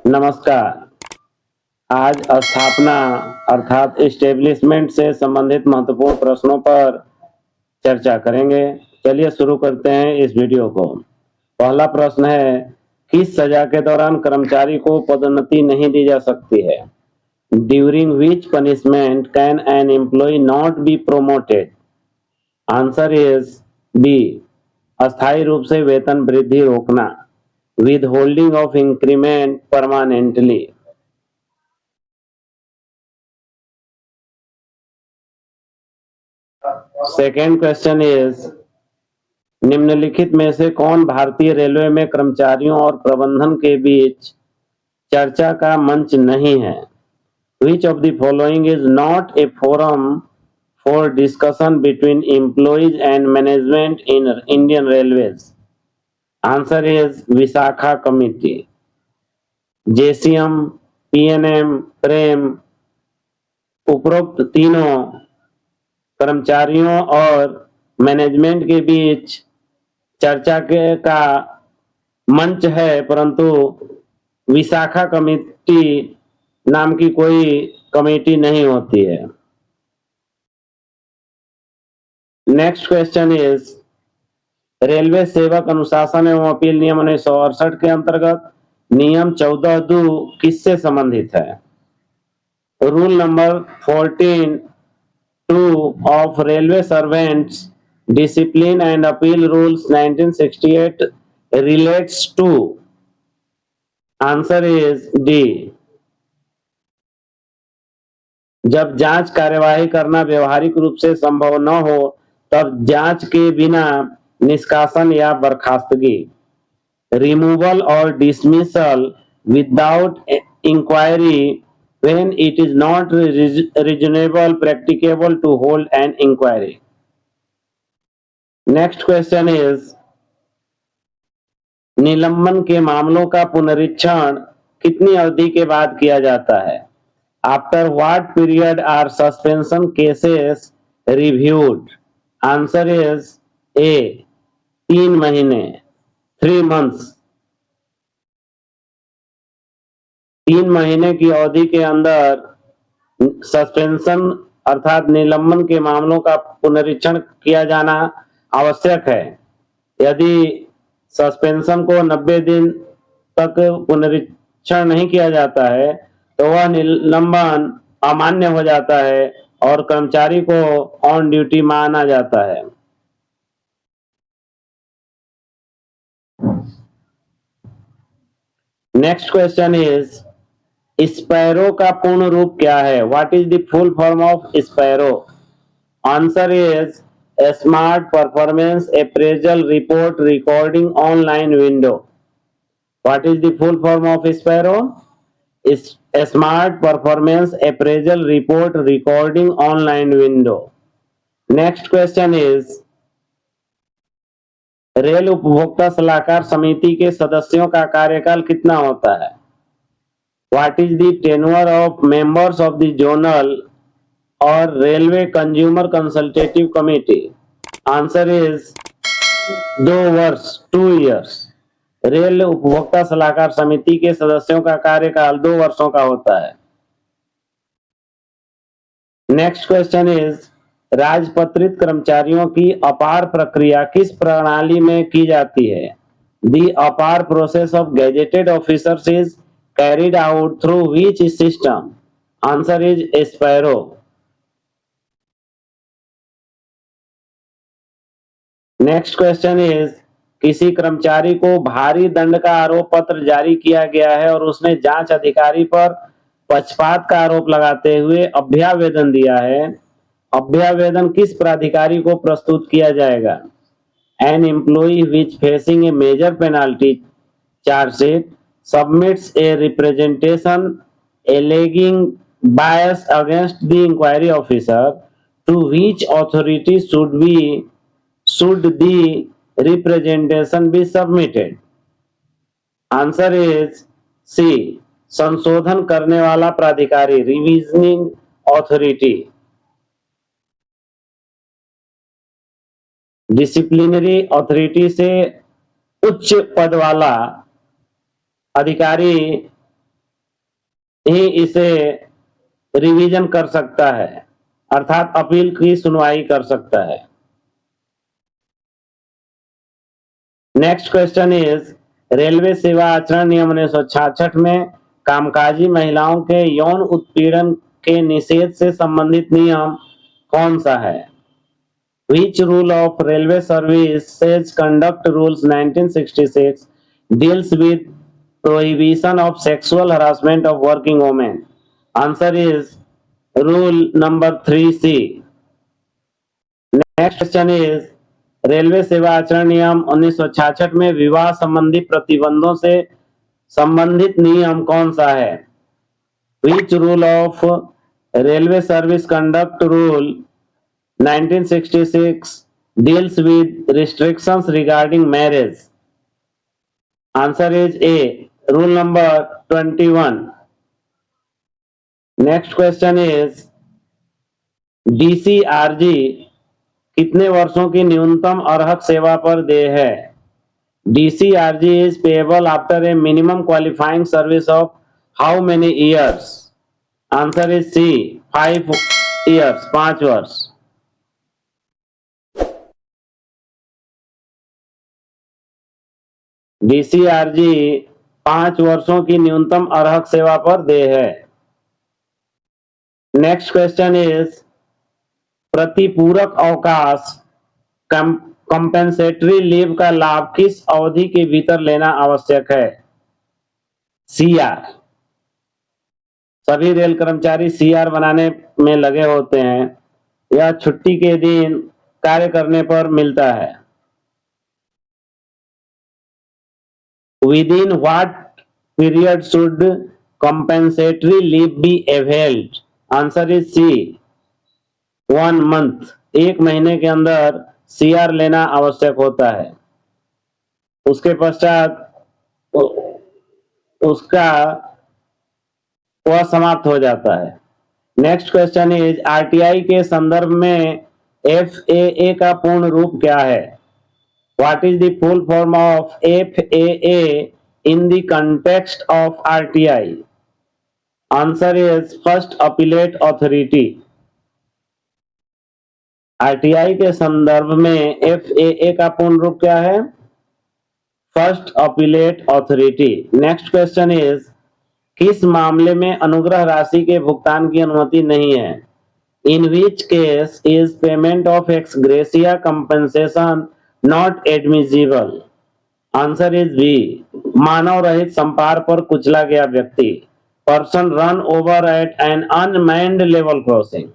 नमस्कार। आज स्थापना अर्थात एस्टेब्लिशमेंट से संबंधित महत्वपूर्ण प्रश्नों पर चर्चा करेंगे। चलिए शुरू करते हैं इस वीडियो को। पहला प्रश्न है, किस सजा के दौरान कर्मचारी को पदोन्नति नहीं दी जा सकती है? During which punishment can an employee not be promoted? Answer is B, अस्थायी रूप से वेतन वृद्धि रोकना, withholding of increment permanently. Second question is, निम्नलिखित में से कौन भारतीय रेलवे में कर्मचारियों और प्रबंधन के बीच चर्चा का मंच नहीं है? Which of the following is not a forum for discussion between employees and management in Indian Railways? Answer is Visakha Committee. JCM, PNM, प्रेम, उपरोक्त तीनों कर्मचारियों और मैनेजमेंट के बीच चर्चा का मंच है, परंतु विशाखा कमेटी नाम की कोई कमेटी नहीं होती है। नेक्स्ट क्वेश्चन इज, रेलवे सेवक अनुशासन एवं अपील नियम 1968 के अंतर्गत नियम 14(2) किससे संबंधित है? Rule number 14(2) of Railway Servants Discipline and Appeal Rules 1968 relates to? Answer is D. जब जांच कार्यवाही करना व्यवहारिक रूप से संभव न हो तब जांच के बिना निष्कासन या बर्खास्तगी, रिमूवल और dismissal without inquiry when it is not reasonable practicable to hold an inquiry. Next question is, निलंबन के मामलों का पुनरीक्षण कितनी अवधि के बाद किया जाता है? After what period are suspension cases reviewed? Answer is A, 3 महीने, 3 months। 3 महीने की अवधि के अंदर सस्पेंशन अर्थात निलंबन के मामलों का पुनरीक्षण किया जाना आवश्यक है। यदि सस्पेंशन को 90 दिन तक पुनरीक्षण नहीं किया जाता है तो वह निलंबन अमान्य हो जाता है और कर्मचारी को ऑन ड्यूटी माना जाता है। नेक्स्ट क्वेश्चन इज, स्पैरो का पूर्ण रूप क्या है? What is the full form of sparrow? Answer is smart performance appraisal report recording online window. What is the full form of sparrow? Smart performance appraisal report recording online window. Next question is, rail उपभोक्ता सलाहकार समिति के सदस्यों का कार्यकाल कितना होता है? What is the tenure of members of the zonal or railway consumer consultative committee? Answer is 2 वर्ष, 2 years। रेल उपभोक्ता सलाहकार समिति के सदस्यों का कार्यकाल 2 वर्षों का होता है। नेक्स्ट क्वेश्चन इज, राजपत्रित कर्मचारियों की अपार प्रक्रिया किस प्रणाली में की जाती है? The अपार process of gazetted officers is carried out through which system? Answer is Sparrow. Next question is, किसी कर्मचारी को भारी दंड का आरोप पत्र जारी किया गया है और उसने जांच अधिकारी पर पक्षपात का आरोप लगाते हुए अभ्यावेदन दिया है। अभ्यावेदन किस प्राधिकारी को प्रस्तुत किया जाएगा? An employee which facing a major penalty charge sheet submits a representation alleging bias against the inquiry officer, to which authority should the representation be submitted? Answer is C, संशोधन करने वाला प्राधिकारी, रिविजनिंग ऑथोरिटी। डिसिप्लिनरी ऑथोरिटी से उच्च पद वाला अधिकारी ही इसे रिवीजन कर सकता है, अर्थात अपील की सुनवाई कर सकता है। नेक्स्ट क्वेश्चन इज रेलवे सेवा आचरण नियम 1966 में कामकाजी महिलाओं के यौन उत्पीड़न के निषेध से संबंधित नियम कौन सा है? Which rule of railway services conduct rules 1966 deals with prohibition of sexual harassment of working women? Answer is rule number 3C. Next question is railway सेवा आचरण नियम 1966 में विवाह संबंधी प्रतिबंधों से संबंधित नियम कौन सा है? Which rule of railway service conduct rule 1966 deals with restrictions regarding marriage? Answer is A, rule number 21. Next question is DCRG कितने वर्षों की न्यूनतम अर्हक सेवा पर देय है? DCRG is payable after a minimum qualifying service of how many years? Answer is C, 5 years, 5 वर्ष। DCRG 5 वर्षों की न्यूनतम अर्हक सेवा पर देय है। नेक्स्ट क्वेश्चन इज प्रतिपूरक अवकाश कंपेंसेटरी लीव का लाभ किस अवधि के भीतर लेना आवश्यक है? CR। सभी रेल कर्मचारी CR बनाने में लगे होते हैं। यह छुट्टी के दिन कार्य करने पर मिलता है। Within what period should compensatory leave be availed? Answer is C, 1 month। 1 महीने के अंदर CR लेना आवश्यक होता है। उसके पश्चात उसका वह समाप्त हो जाता है। नेक्स्ट क्वेश्चन इज RTI के संदर्भ में FAA का पूर्ण रूप क्या है? What is the full form of FAA in the context of RTI? Answer is First Appellate Authority। RTI के संदर्भ में FAA का पूर्ण रूप क्या है? First appellate authority. Next question is किस मामले में अनुग्रह राशि के भुगतान की अनुमति नहीं है? In which case is payment of ex gratia compensation not admissible? Answer is B, मानव रहित संपार पर कुचला गया व्यक्ति, person run over at an unmanned level crossing.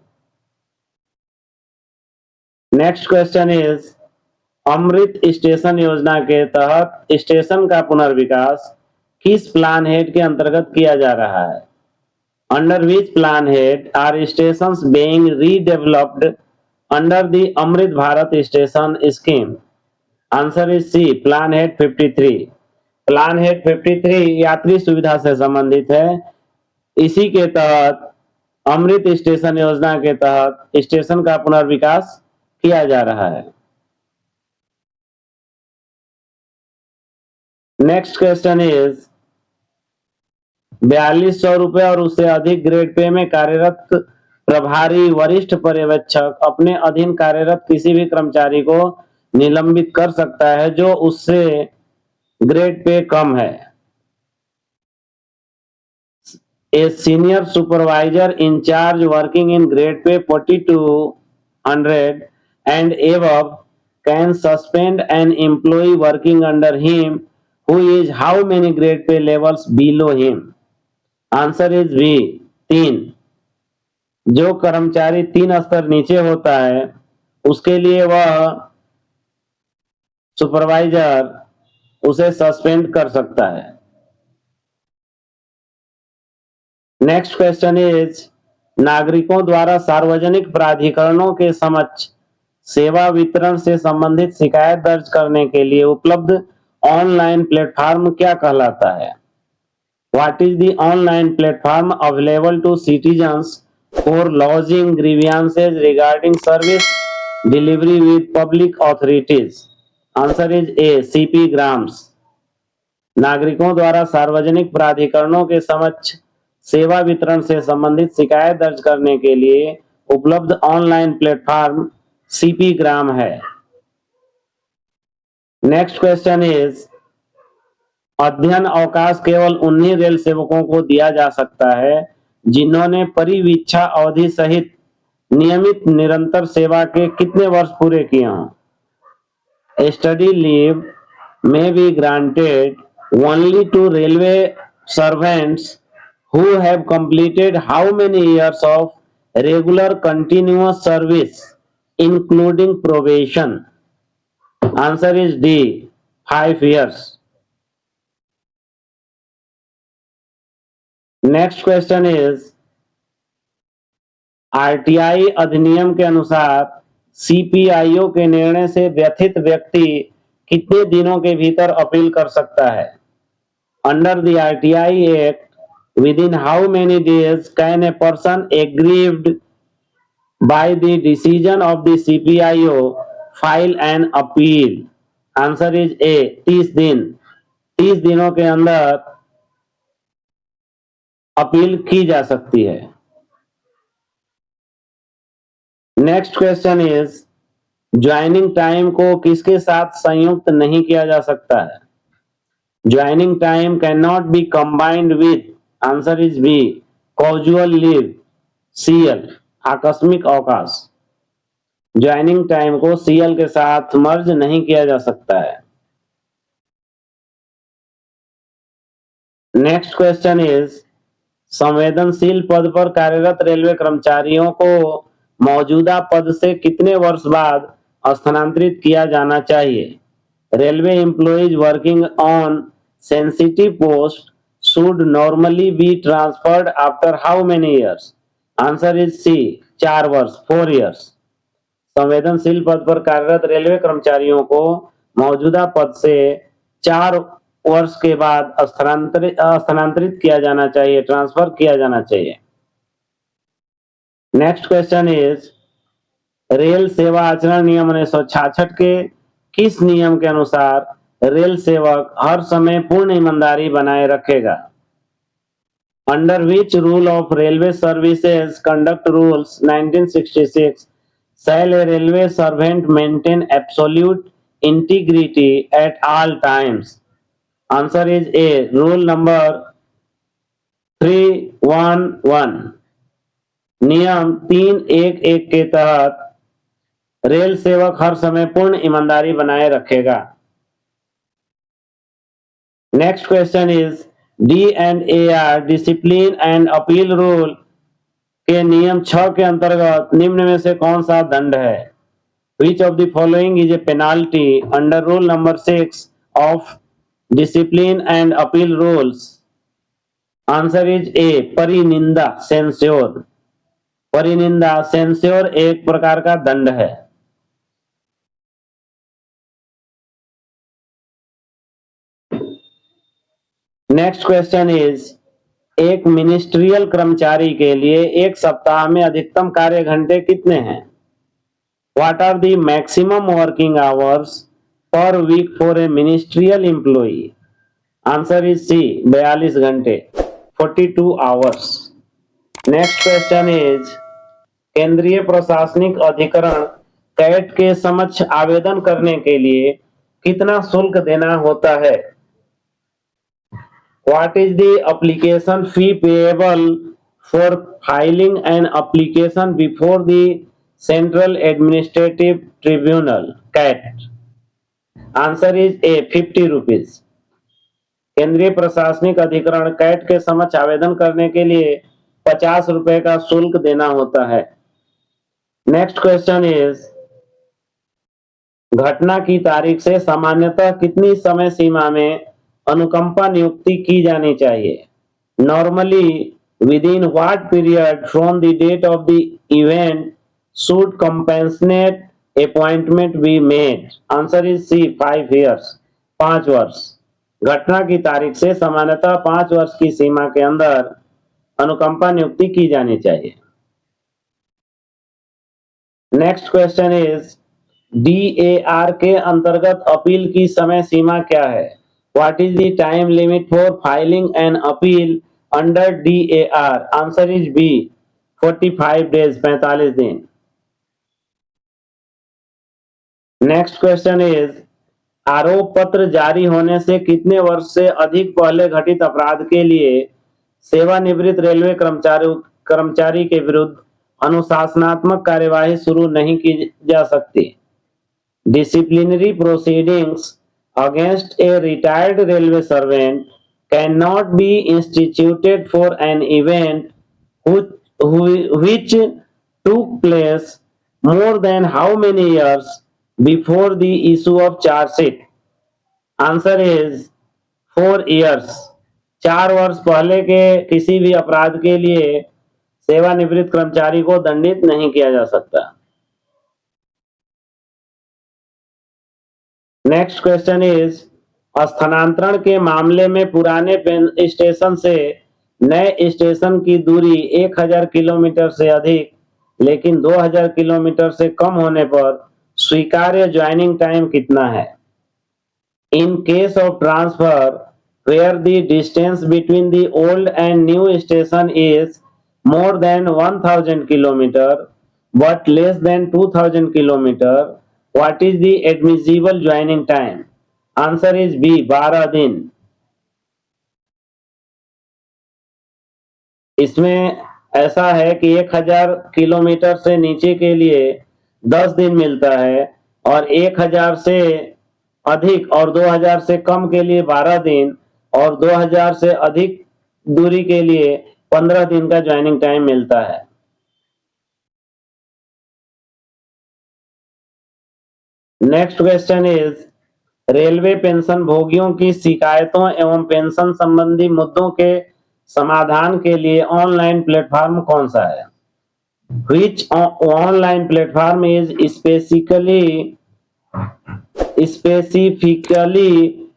Next question is Amrit station Yojana के तहत स्टेशन का पुनर्विकास किस प्लान हेड के अंतर्गत किया जा रहा है? Under which plan head are stations being redeveloped under the Amrit Bharat station scheme? Answer is C, plan head 53। Plan head 53 यात्री सुविधा से संबंधित है। इसी के तहत अमृत स्टेशन योजना के तहत स्टेशन का पुनर्विकास किया जा रहा है। नेक्स्ट क्वेश्चन इज 4200 रुपए और उससे अधिक ग्रेड पे में कार्यरत प्रभारी वरिष्ठ पर्यवेक्षक अपने अधीन कार्यरत किसी भी कर्मचारी को निलंबित कर सकता है जो उससे ग्रेड पे कम है। A senior supervisor in charge working in grade pay 4200 and above can suspend an employee working under him who is how many grade pay levels below him? Answer is B, 3। जो कर्मचारी 3 स्तर नीचे होता है उसके लिए वह सुपरवाइजर उसे सस्पेंड कर सकता है। नेक्स्ट क्वेश्चन इज नागरिकों द्वारा सार्वजनिक प्राधिकरणों के समक्ष सेवा वितरण से संबंधित शिकायत दर्ज करने के लिए उपलब्ध ऑनलाइन प्लेटफॉर्म क्या कहलाता है? What is the online platform available to citizens for lodging grievances regarding service delivery with public authorities? Answer is A, CP grams. नागरिकों द्वारा सार्वजनिक प्राधिकरणों के समक्ष सेवा वितरण से संबंधित शिकायत दर्ज करने के लिए उपलब्ध ऑनलाइन प्लेटफॉर्म सीपी ग्राम है। नेक्स्ट क्वेश्चन इज अध्ययन अवकाश केवल उन्हीं रेल सेवकों को दिया जा सकता है जिन्होंने परिवीक्षा अवधि सहित नियमित निरंतर सेवा के कितने वर्ष पूरे किए हों। Study leave may be granted only to railway servants who have completed how many years of regular continuous service including probation. Answer is D, 5 years. Next question is RTI अधिनियम के अनुसार सीपीआईओ के निर्णय से व्यथित व्यक्ति कितने दिनों के भीतर अपील कर सकता है। Under the RTI act within how many days can a person aggrieved by the decision of the CPIO file an appeal. Answer is A, 30 दिन। 30 दिनों के अंदर अपील की जा सकती है। Next question is joining time को किसके साथ संयुक्त नहीं किया जा सकता है। Joining time can not be combined with, answer is B, casual leave, CL, आकस्मिक अवकाश। ज्वाइनिंग टाइम को सीएल के साथ मर्ज नहीं किया जा सकता है। नेक्स्ट क्वेश्चन इज संवेदनशील पद पर कार्यरत रेलवे कर्मचारियों को मौजूदा पद से कितने वर्ष बाद स्थानांतरित किया जाना चाहिए। Railway employees working on sensitive post should normally be transferred after how many years? Answer is C, 4 वर्ष, 4 years. संवेदनशील पद पर कार्यरत रेलवे कर्मचारियों को मौजूदा पद से 4 वर्ष के बाद स्थानांतरित किया जाना चाहिए, ट्रांसफर किया जाना चाहिए। नेक्स्ट क्वेश्चन इज रेल सेवा आचरण नियम 1966 के किस नियम के अनुसार रेल सेवक हर समय पूर्ण ईमानदारी बनाए रखेगा। Under which rule of railway services conduct rules 1966 shall a railway servant maintain absolute integrity at all times? Answer is A, rule number 311। नियम 311 के तहत रेल सेवक हर समय पूर्ण ईमानदारी बनाए रखेगा। Next question is D&AR discipline and appeal rule के नियम 6 के अंतर्गत निम्न में से कौन सा दंड है। Which of the following is a penalty under rule number 6 of discipline and appeal rules. Answer is A, परिनिंदा, सेंस्योर। परिनिंदा, सेंस्योर एक प्रकार का दंड है। नेक्स्ट क्वेश्चन इज एक मिनिस्ट्रियल कर्मचारी के लिए एक सप्ताह में अधिकतम कार्य घंटे कितने हैं। What are the maximum working hours per week for a ministerial employee. Answer is C, 42 घंटे, 42 आवर्स। नेक्स्ट क्वेश्चन इज केंद्रीय प्रशासनिक अधिकरण कैट के समक्ष आवेदन करने के लिए कितना शुल्क देना होता है। What is the application fee payable for filing an application before the Central Administrative Tribunal (CAT)? Answer is A, 50 rupees। केंद्रीय प्रशासनिक अधिकरण कैट के समक्ष आवेदन करने के लिए 50 रुपए का शुल्क देना होता है। नेक्स्ट क्वेश्चन इज घटना की तारीख से सामान्यतः कितनी समय सीमा में अनुकंपा नियुक्ति की जानी चाहिए। Normally within what period from the date of the event should compassionate appointment be made. Answer is C, 5 years, 5 वर्ष। घटना की तारीख से सामान्यतः 5 वर्ष की सीमा के अंदर अनुकंपा नियुक्ति की जानी चाहिए। नेक्स्ट क्वेश्चन इज DAR के अंतर्गत अपील की समय सीमा क्या है। What is the time limit for filing an appeal under DAR? Answer is B, 45 days, 45 दिन. नेक्स्ट क्वेश्चन इज, आरोप पत्र जारी होने से कितने वर्ष से अधिक पहले घटित अपराध के लिए सेवानिवृत्त रेलवे कर्मचारी के विरुद्ध अनुशासनात्मक कार्यवाही शुरू नहीं की जा सकती? Disciplinary proceedings against a retired railway servant can not B instituted for an event which took place more than how many years before the issue of charge sheet? Answer is 4 years. 4 वर्ष पहले के किसी भी अपराध के लिए सेवानिवृत्त कर्मचारी को दंडित नहीं किया जा सकता. नेक्स्ट क्वेश्चन इज, स्थानांतरण के मामले में पुराने स्टेशन से नए स्टेशन की दूरी 1000 किलोमीटर से अधिक लेकिन 2000 किलोमीटर से कम होने पर स्वीकार्य ज्वाइनिंग टाइम कितना है? In case of transfer where the distance between the old and new station is more than 1000 kilometer but less than 2000 kilometer, what is the admissible joining time? Answer is B, 12 दिन. इसमें ऐसा है कि 1000 kilometre से नीचे के लिए 10 दिन मिलता है और 1000 से अधिक और 2000 से कम के लिए 12 दिन और 2000 से अधिक दूरी के लिए 15 दिन का ज्वाइनिंग टाइम मिलता है. Next question is, railway pension भोगियों की शिकायतों एवं पेंशन संबंधी मुद्दों के समाधान के लिए ऑनलाइन प्लेटफॉर्म कौन सा है? Which online platform is specifically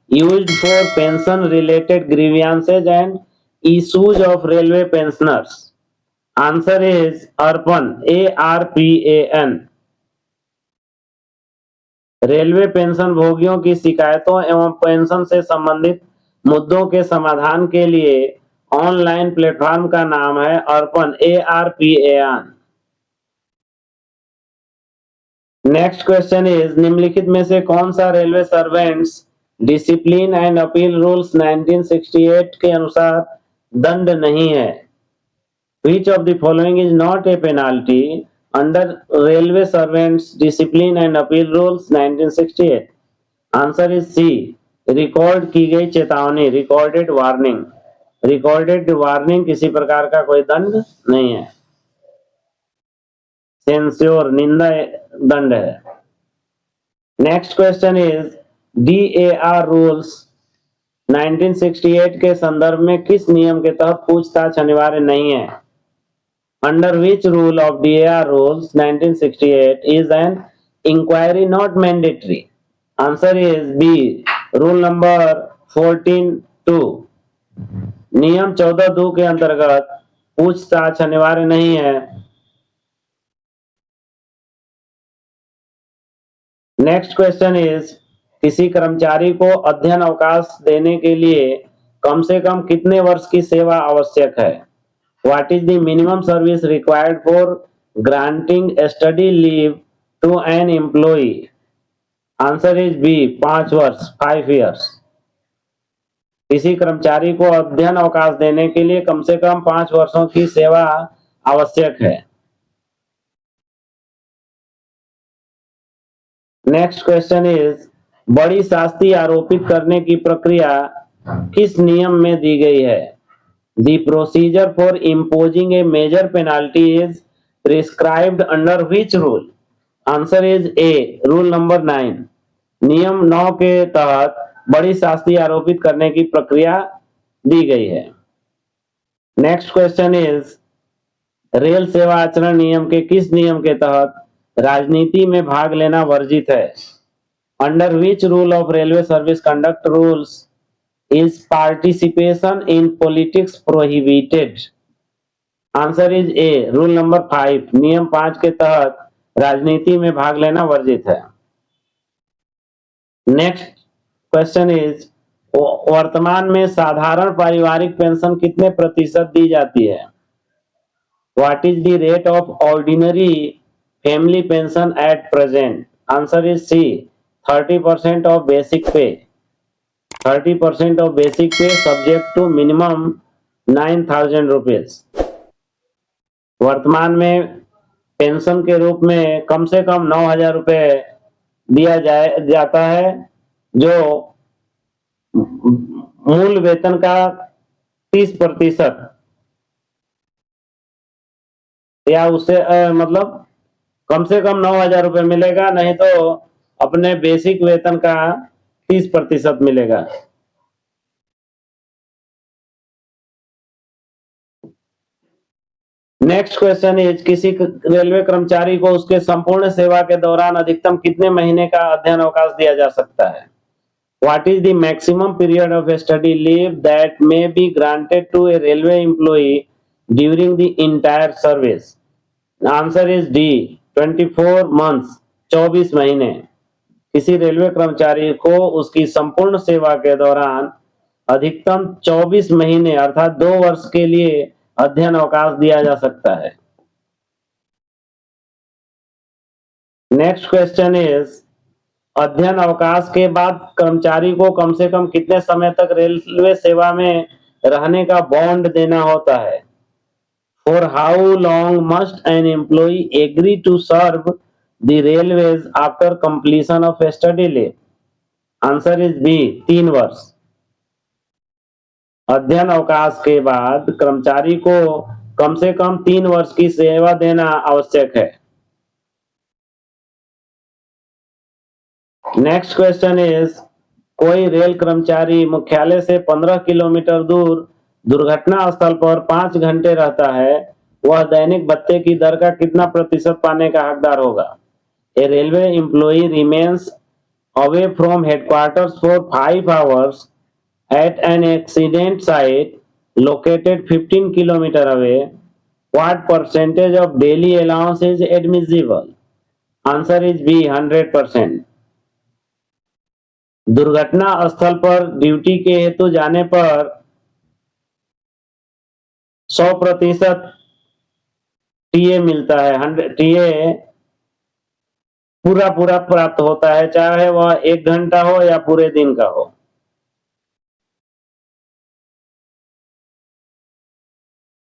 used for pension related grievances and issues of railway pensioners? Answer is ARPAN, ARPAN. Railway pension भोगियों की शिकायतों एवं पेंशन से संबंधित मुद्दों के समाधान के लिए ऑनलाइन प्लेटफॉर्म का नाम है अर्पण, ARPAN. नेक्स्ट क्वेश्चन इज, निम्नलिखित में से कौन सा railway servants discipline and appeal rules 1968 के अनुसार दंड नहीं है? Which of the following is not a penalty under Railway Servants Discipline and Appeal Rules 1968? Answer is C, record की गई चेतावनी, रिकॉर्डेड वार्निंग. रिकॉर्डेड वार्निंग किसी प्रकार का कोई दंड नहीं है, सेंस्योर, निंदा दंड है. Next question is, DAR rules 1968 के संदर्भ में किस नियम के तहत पूछताछ अनिवार्य नहीं है? Under which rule of DAR rules 1968 is an inquiry not mandatory? Answer is B, rule number 14(2). नियम 14(2) के अंतर्गत पूछताछ अनिवार्य नहीं है. नेक्स्ट क्वेश्चन इज, किसी कर्मचारी को अध्ययन अवकाश देने के लिए कम से कम कितने वर्ष की सेवा आवश्यक है? What is the minimum service required for granting study leave to an employee? Answer is B, 5 वर्ष, 5 years. किसी कर्मचारी को अध्ययन अवकाश देने के लिए कम से कम 5 वर्षों की सेवा आवश्यक है. नेक्स्ट क्वेश्चन इज, बड़ी शास्ति आरोपित करने की प्रक्रिया किस नियम में दी गई है? The procedure for imposing a major penalty is prescribed under which rule? Answer is A, rule number 9. नियम 9 के तहत बड़ी शास्ति आरोपित करने की प्रक्रिया दी गई है. नेक्स्ट क्वेश्चन इज, रेल सेवा आचरण नियम के किस नियम के तहत राजनीति में भाग लेना वर्जित है? Under which rule of railway service conduct rules is participation in politics prohibited? Answer is A, rule number 5. नियम 5 के तहत राजनीति में भाग लेना वर्जित है. नेक्स्ट क्वेश्चन इज, वर्तमान में साधारण पारिवारिक पेंशन कितने प्रतिशत दी जाती है? What is the rate of ordinary family pension at present? Answer is C. 30% of basic pay. 30% of basic pay subject to minimum 9,000 rupees. वर्तमान में पेंशन के रूप में कम से कम 9,000 रुपए दिया जाता है, जो मूल वेतन का 30% या उससे मतलब कम से कम 9,000 रुपए मिलेगा, नहीं तो अपने बेसिक वेतन का 30% मिलेगा। नेक्स्ट क्वेश्चन इज, किसी रेलवे कर्मचारी को उसके संपूर्ण सेवा के दौरान अधिकतम कितने महीने का अध्ययन अवकाश दिया जा सकता है? What is the maximum period of study leave that may be granted to a railway employee during the entire service? Answer is D. 24 months. 24 महीने। किसी रेलवे कर्मचारी को उसकी संपूर्ण सेवा के दौरान अधिकतम 24 महीने अर्थात 2 वर्ष के लिए अध्ययन अवकाश दिया जा सकता है। नेक्स्ट क्वेश्चन इज, अध्ययन अवकाश के बाद कर्मचारी को कम से कम कितने समय तक रेलवे सेवा में रहने का बॉन्ड देना होता है? For how long must an employee agree to serve the railways after completion of study leave? Answer is B. 3 वर्ष। अध्ययन अवकाश के बाद कर्मचारी को कम से कम 3 वर्ष की सेवा देना आवश्यक है। नेक्स्ट क्वेश्चन इज, कोई रेल कर्मचारी मुख्यालय से 15 किलोमीटर दूर दुर्घटना स्थल पर 5 घंटे रहता है, वह दैनिक भत्ते की दर का कितना प्रतिशत पाने का हकदार होगा? A railway employee remains away from headquarters for 5 hours at an accident site located 15 km away. What percentage of daily allowance is admissible? Answer is B. 100%। दुर्घटना स्थल पर ड्यूटी के हेतु जाने पर 100% टीए मिलता है। टीए पूरा प्राप्त होता है, चाहे वह 1 घंटा हो या पूरे दिन का हो।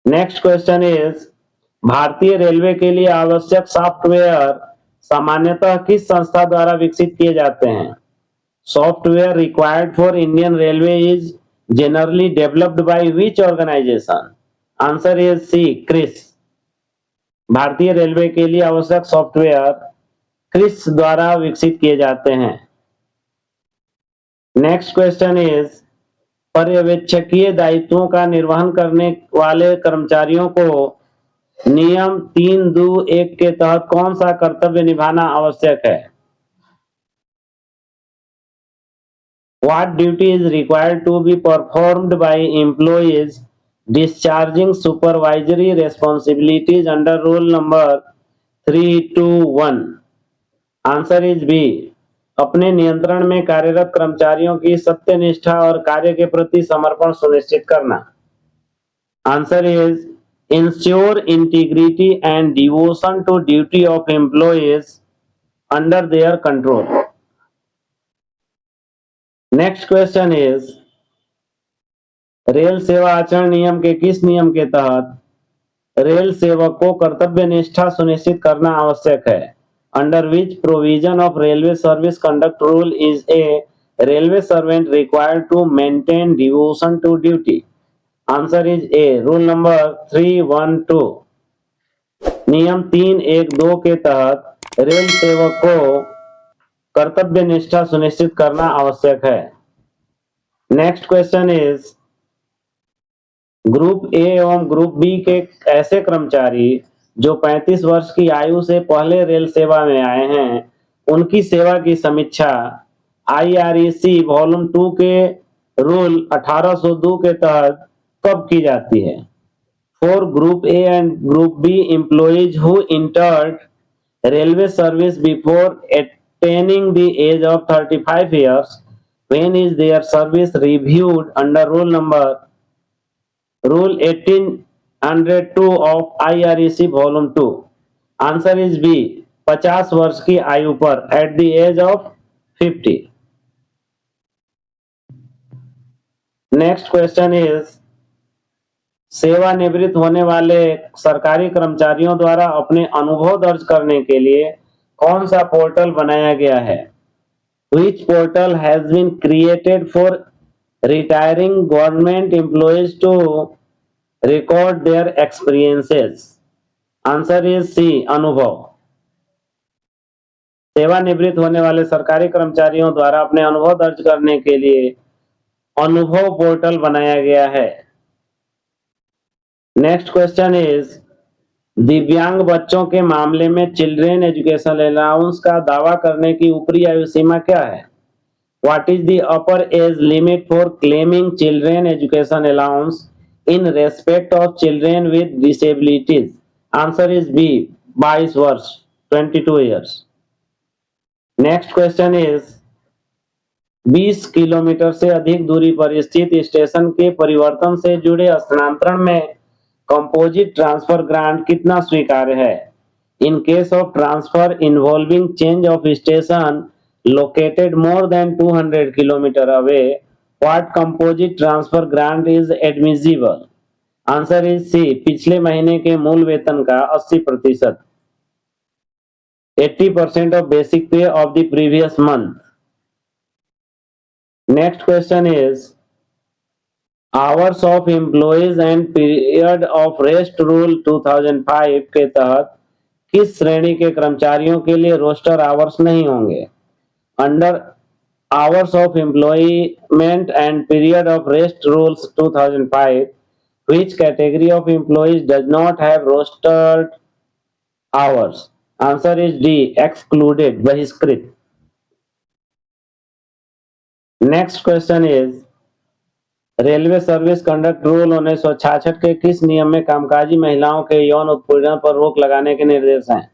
नेक्स्ट क्वेश्चन इज, भारतीय रेलवे के लिए आवश्यक सॉफ्टवेयर सामान्यतः किस संस्था द्वारा विकसित किए जाते हैं? Software required for Indian railway is generally developed by which organisation? Answer is C. CRIS. भारतीय रेलवे के लिए आवश्यक सॉफ्टवेयर क्रिस द्वारा विकसित किए जाते हैं। नेक्स्ट क्वेश्चन इज, पर्यवेक्षकीय दायित्वों का निर्वहन करने वाले कर्मचारियों को नियम 3(2)(1) के तहत कौन सा कर्तव्य निभाना आवश्यक है? What duty is required to be performed by employees discharging supervisory responsibilities under rule number 321? Answer is B. अपने नियंत्रण में कार्यरत कर्मचारियों की सत्यनिष्ठा और कार्य के प्रति समर्पण सुनिश्चित करना। Answer is ensure integrity and devotion to duty of employees under their control. Next question is, rail सेवा आचरण नियम के किस नियम के तहत रेल सेवक को कर्तव्य निष्ठा सुनिश्चित करना आवश्यक है? Under which provision of railway service conduct rule is a railway servant required to maintain devotion to duty? Answer is A. Rule number 312। नियम 312 के तहत रेल सेवक को कर्तव्य निष्ठा सुनिश्चित करना आवश्यक है। Next question is, group A एवं ग्रुप बी के ऐसे कर्मचारी जो 35 वर्ष की आयु से पहले रेल सेवा में आए हैं, उनकी सेवा की समीक्षा IREC वॉल्यूम 2 के रूल 1802 के तहत कब की जाती है? For group A and group B employees who entered railway service before attaining the age of 35 years, When is their service reviewed under Rule 1802 of IREC Volume 2? Answer is B, 50 वर्ष की आयु पर, at the age of 50। Next question is, सेवानिवृत्त होने वाले सरकारी कर्मचारियों द्वारा अपने अनुभव दर्ज करने के लिए कौन सा पोर्टल बनाया गया है? Which portal has been created for retiring government employees to record their experiences? Answer is C, अनुभव। सेवानिवृत्त होने वाले सरकारी कर्मचारियों द्वारा अपने अनुभव दर्ज करने के लिए अनुभव पोर्टल बनाया गया है। नेक्स्ट क्वेश्चन इज, दिव्यांग बच्चों के मामले में चिल्ड्रेन एजुकेशन अलाउंस का दावा करने की ऊपरी आयु सीमा क्या है? What is the upper age limit for claiming children education allowance in respect of children with disabilities? Answer is B, 22 वर्ष, 22 years. Next question is, 20 kilometre से अधिक दूरी पर स्थित स्टेशन के परिवर्तन से जुड़े स्थानांतरण में कंपोजिट ट्रांसफर ग्रांट कितना स्वीकार्य है? In case of transfer involving change of station located more than 200 km away, what composite transfer grant is admissible? Answer is C, पिछले महीने के मूल वेतन का 80%, 80% of basic pay of the previous month. Next question is, hours of employees and period of rest rule 2005 के तहत किस श्रेणी के कर्मचारियों के लिए रोस्टर आवर्स नहीं होंगे? Under hours of employment and period of rest rules 2005, which category of employees does not have rostered hours? Answer is D, excluded, बहिष्कृत। Next question is, railway service conduct rule 1966 के किस नियम में कामकाजी महिलाओं के यौन उत्पीड़न पर रोक लगाने के निर्देश हैं?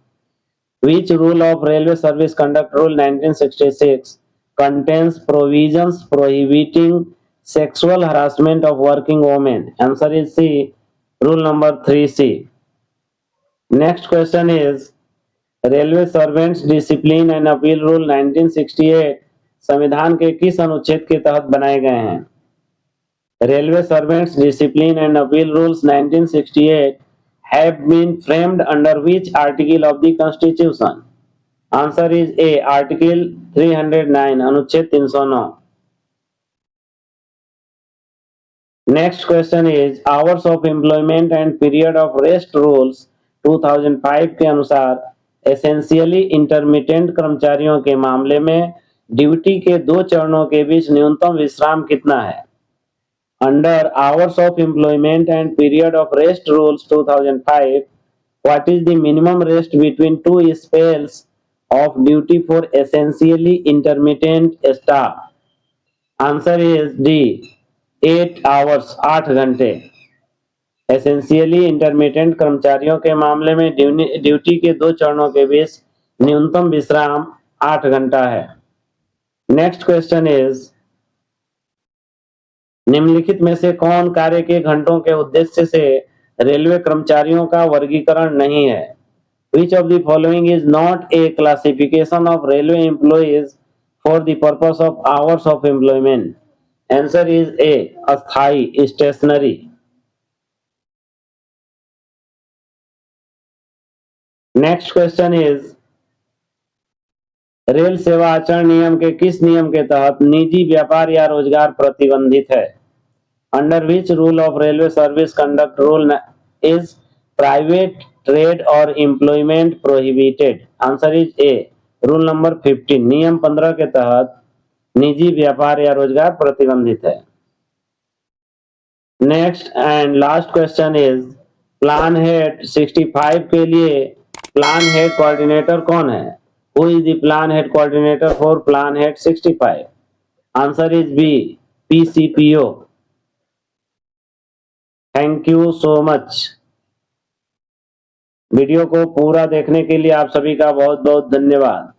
Which rule of Railway Service Conduct Rule 1966 contains provisions prohibiting sexual harassment of working women? Answer is C, rule number 3C. Next question is, Railway Servants Discipline and Appeal Rule 1968 संविधान के किस अनुच्छेद के तहत बनाए गए हैं? Railway Servants Discipline and Appeal Rules 1968 have been framed under which article of the Constitution? Answer is A, Article 309, अनुच्छेद 309। Next question is, hours of employment and period of rest rules 2005 के अनुसार एसेंशियली इंटरमिटेंट कर्मचारियों के मामले में duty के 2 चरणों के बीच न्यूनतम विश्राम कितना है? Under hours of employment and period of rest rules 2005, what is the minimum rest between 2 spells of duty for essentially intermittent staff? Answer is D, 8 hours, 8 घंटे। एसेंशियली इंटरमिटेंट कर्मचारियों के मामले में ड्यूटी के 2 चरणों के बीच न्यूनतम विश्राम 8 घंटा है। नेक्स्ट क्वेश्चन इज, निम्नलिखित में से कौन कार्य के घंटों के उद्देश्य से रेलवे कर्मचारियों का वर्गीकरण नहीं है? Which of the following is not a classification of railway employees for the purpose of hours of employment? Answer is A, अस्थाई, stationary। Next question is, rail सेवा आचरण नियम के किस नियम के तहत निजी व्यापार या रोजगार प्रतिबंधित है? Under which rule of railway service conduct rule is private trade or employment prohibited? Answer is A, rule number 15, नियम 15 के तहत निजी व्यापार या रोजगार प्रतिबंधित है। Next and last question is, plan head 65 के लिए प्लान हेड कोऑर्डिनेटर कौन है? Who is the plan head coordinator for plan head 65? Answer is B, PCPO। Thank you so much. Video को पूरा देखने के लिए आप सभी का बहुत बहुत धन्यवाद।